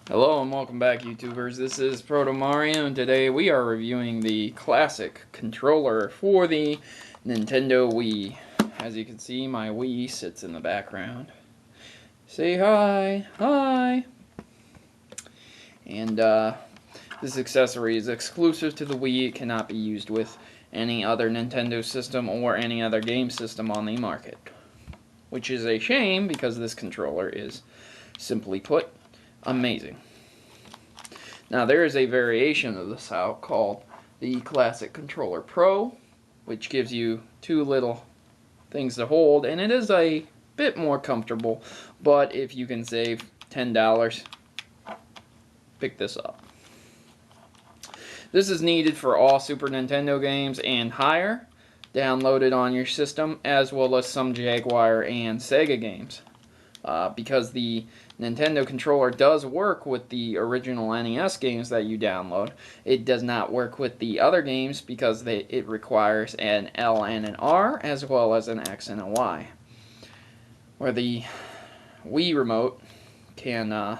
Hello and welcome back, YouTubers. This is Protomario, and today we are reviewing the classic controller for the Nintendo Wii. As you can see, my Wii sits in the background. Say hi, hi! And this accessory is exclusive to the Wii. It cannot be used with any other Nintendo system or any other game system on the market. Which is a shame, because this controller is, simply put, amazing. Now there is a variation of this out called the Classic Controller Pro, which gives you two little things to hold, and it is a bit more comfortable, but if you can save $10, pick this up. This is needed for all Super Nintendo games and higher, downloaded on your system, as well as some Jaguar and Sega games. Because the Nintendo controller does work with the original NES games that you download. It does not work with the other games because it requires an L and an R as well as an X and a Y. Where the Wii Remote can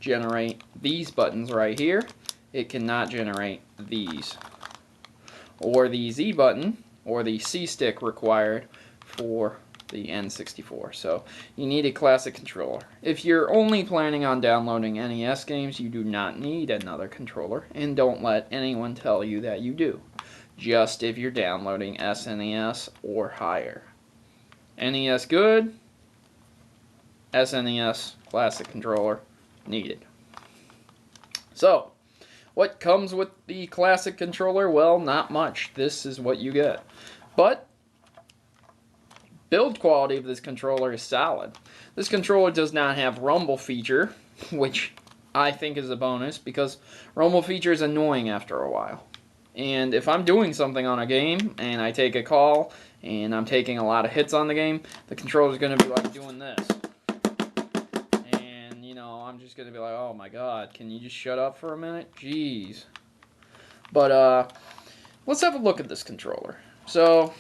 generate these buttons right here, it cannot generate these. Or the Z button, or the C stick required for the N64. So you need a classic controller. If you're only planning on downloading NES games, you do not need another controller, and don't let anyone tell you that you do. Just if you're downloading SNES or higher. NES good, SNES classic controller needed. So, what comes with the classic controller? Well, not much. This is what you get. But build quality of this controller is solid. This controller does not have rumble feature, which I think is a bonus, because rumble feature is annoying after a while. And if I'm doing something on a game, and I take a call, and I'm taking a lot of hits on the game, the controller is going to be like doing this. And, you know, I'm just going to be like, oh my god, can you just shut up for a minute? Jeez. But, let's have a look at this controller. So,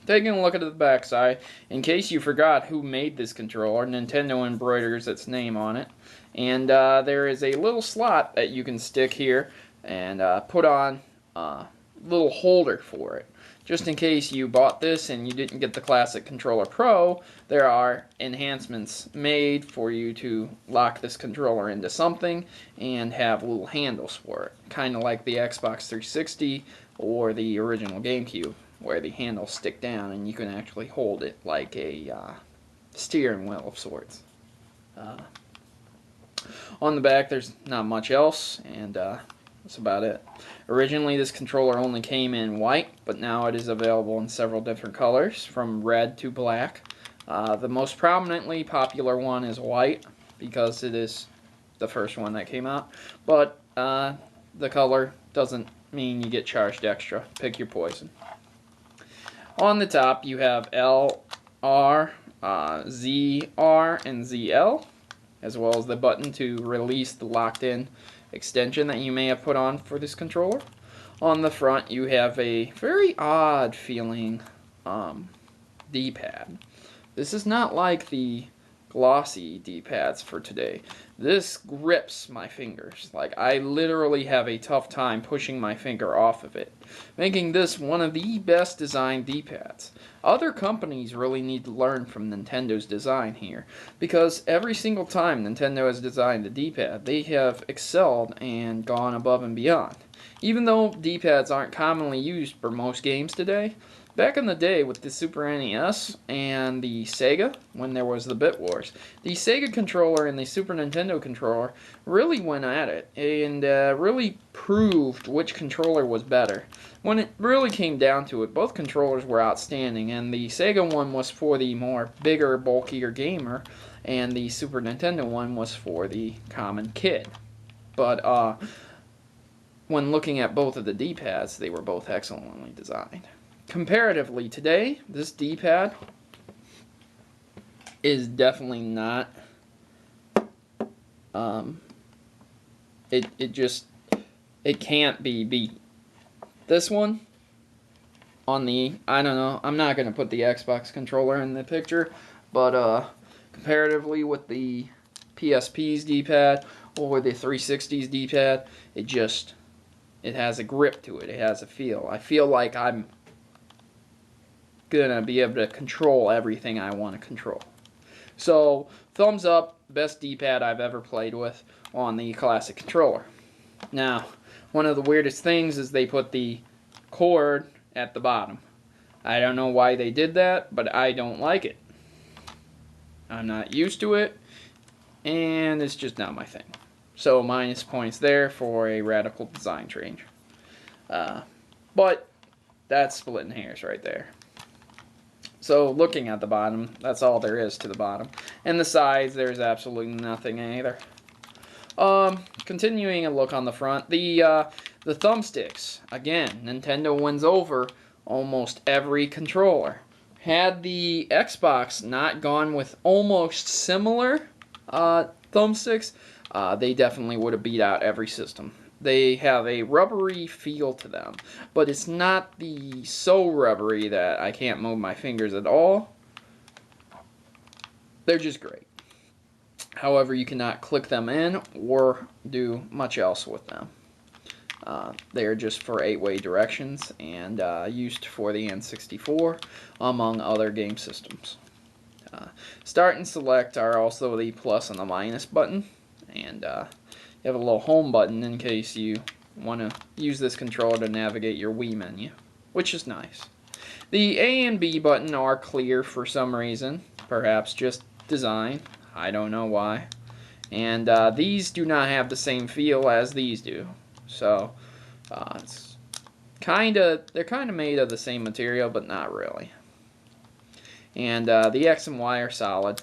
taking a look at the backside, in case you forgot who made this controller, Nintendo embroiders its name on it. And there is a little slot that you can stick here and put on a little holder for it. Just in case you bought this and you didn't get the Classic Controller Pro, there are enhancements made for you to lock this controller into something and have little handles for it. Kind of like the Xbox 360 or the original GameCube, where the handles stick down and you can actually hold it like a steering wheel of sorts. On the back there's not much else, and that's about it. Originally this controller only came in white, but now it is available in several different colors, from red to black. The most prominently popular one is white, because it is the first one that came out, but the color doesn't mean you get charged extra. Pick your poison. On the top you have L, R, Z, R, and ZL, as well as the button to release the locked-in extension that you may have put on for this controller. On the front you have a very odd feeling D-pad. This is not like the glossy D-pads for today. This grips my fingers. Like, I literally have a tough time pushing my finger off of it, making this one of the best designed D-pads. Other companies really need to learn from Nintendo's design here, because every single time Nintendo has designed a D-pad, they have excelled and gone above and beyond. Even though D-pads aren't commonly used for most games today, back in the day with the Super NES and the Sega, when there was the Bit Wars, the Sega controller and the Super Nintendo controller really went at it and really proved which controller was better. When it really came down to it, both controllers were outstanding, and the Sega one was for the more bigger, bulkier gamer, and the Super Nintendo one was for the common kid. But when looking at both of the D-pads, they were both excellently designed. Comparatively today, this D-pad is definitely not, it can't be beat. This one, on the, I don't know, I'm not going to put the Xbox controller in the picture, but comparatively with the PSP's D-pad or the 360's D-pad. It has a grip to it. It has a feel. I feel like I'm gonna be able to control everything I want to control. So, thumbs up, best D-pad I've ever played with on the classic controller. Now, one of the weirdest things is they put the cord at the bottom. I don't know why they did that, but I don't like it. I'm not used to it, and it's just not my thing. So minus points there for a radical design change. But that's splitting hairs right there. So looking at the bottom, that's all there is to the bottom. And the sides, there's absolutely nothing either. Continuing a look on the front, the thumbsticks. Again, Nintendo wins over almost every controller. Had the Xbox not gone with almost similar thumbsticks, they definitely would have beat out every system. They have a rubbery feel to them, but it's not the so rubbery that I can't move my fingers at all. They're just great. However, you cannot click them in or do much else with them. They're just for 8-way directions and used for the N64, among other game systems. Start and select are also the plus and the minus button, and you have a little home button in case you want to use this controller to navigate your Wii menu, which is nice. The A and B button are clear for some reason, perhaps just design, I don't know why. And these do not have the same feel as these do, so they're kind of made of the same material, but not really. And the X and Y are solid.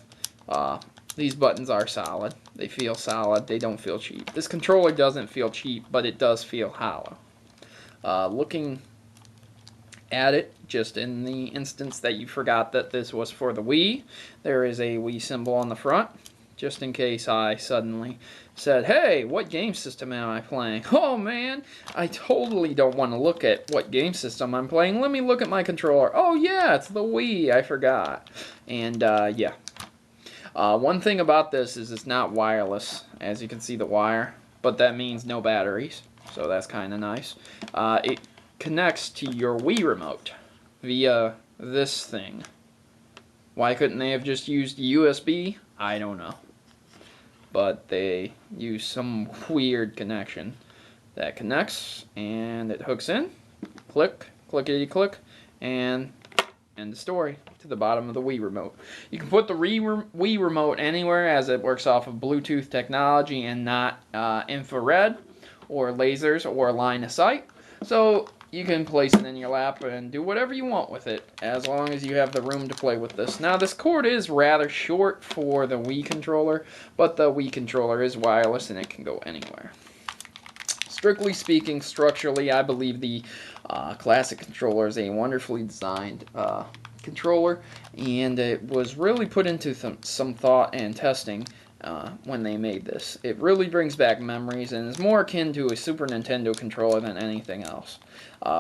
These buttons are solid. They feel solid. They don't feel cheap. This controller doesn't feel cheap, but it does feel hollow. Looking at it, just in the instance that you forgot that this was for the Wii, there is a Wii symbol on the front, just in case I suddenly said, hey, what game system am I playing? Oh man, I totally don't want to look at what game system I'm playing. Let me look at my controller. Oh yeah, it's the Wii, I forgot. And yeah. One thing about this is it's not wireless, as you can see the wire, but that means no batteries, so that's kind of nice. It connects to your Wii Remote via this thing. Why couldn't they have just used USB? I don't know. But they use some weird connection that connects, and it hooks in, click, clickety-click, and end the story to the bottom of the Wii Remote. You can put the Wii Remote anywhere, as it works off of Bluetooth technology and not infrared or lasers or line of sight. So you can place it in your lap and do whatever you want with it, as long as you have the room to play with this. Now, this cord is rather short for the Wii controller, but the Wii controller is wireless and it can go anywhere. Strictly speaking, structurally, I believe the classic controller is a wonderfully designed controller, and it was really put into some thought and testing when they made this. It really brings back memories and is more akin to a Super Nintendo controller than anything else.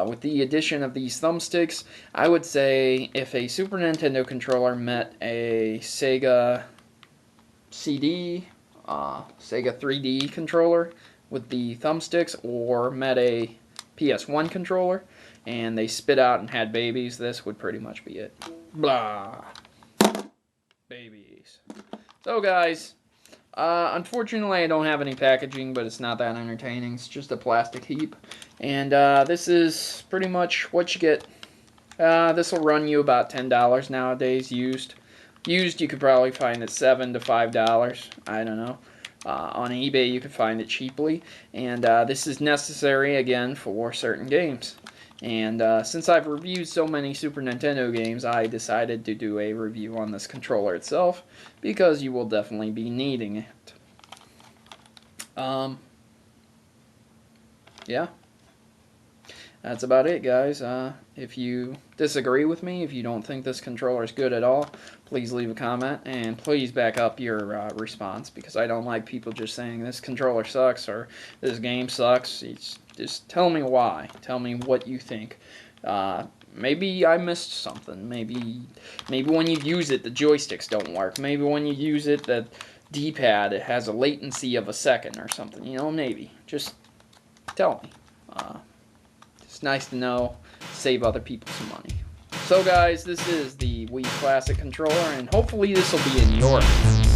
With the addition of these thumbsticks, I would say if a Super Nintendo controller met a Sega CD, Sega 3D controller with the thumbsticks, or met a PS1 controller, and they spit out and had babies, this would pretty much be it. Blah. Babies. So guys, unfortunately I don't have any packaging, but it's not that entertaining. It's just a plastic heap. And this is pretty much what you get. This will run you about $10 nowadays, used. Used, you could probably find it $7 to $5. I don't know. On eBay, you can find it cheaply. And this is necessary, again, for certain games. And since I've reviewed so many Super Nintendo games, I decided to do a review on this controller itself, because you will definitely be needing it. Yeah. That's about it, guys. If you disagree with me, if you don't think this controller is good at all, please leave a comment, and please back up your response, because I don't like people just saying this controller sucks or this game sucks. Just tell me why. Tell me what you think. Maybe I missed something. Maybe when you use it, the joysticks don't work. Maybe when you use it, that D-pad it has a latency of a second or something. You know, maybe. Just tell me. It's nice to know. Save other people some money. So guys, this is the Wii Classic controller, and hopefully this will be in your hands.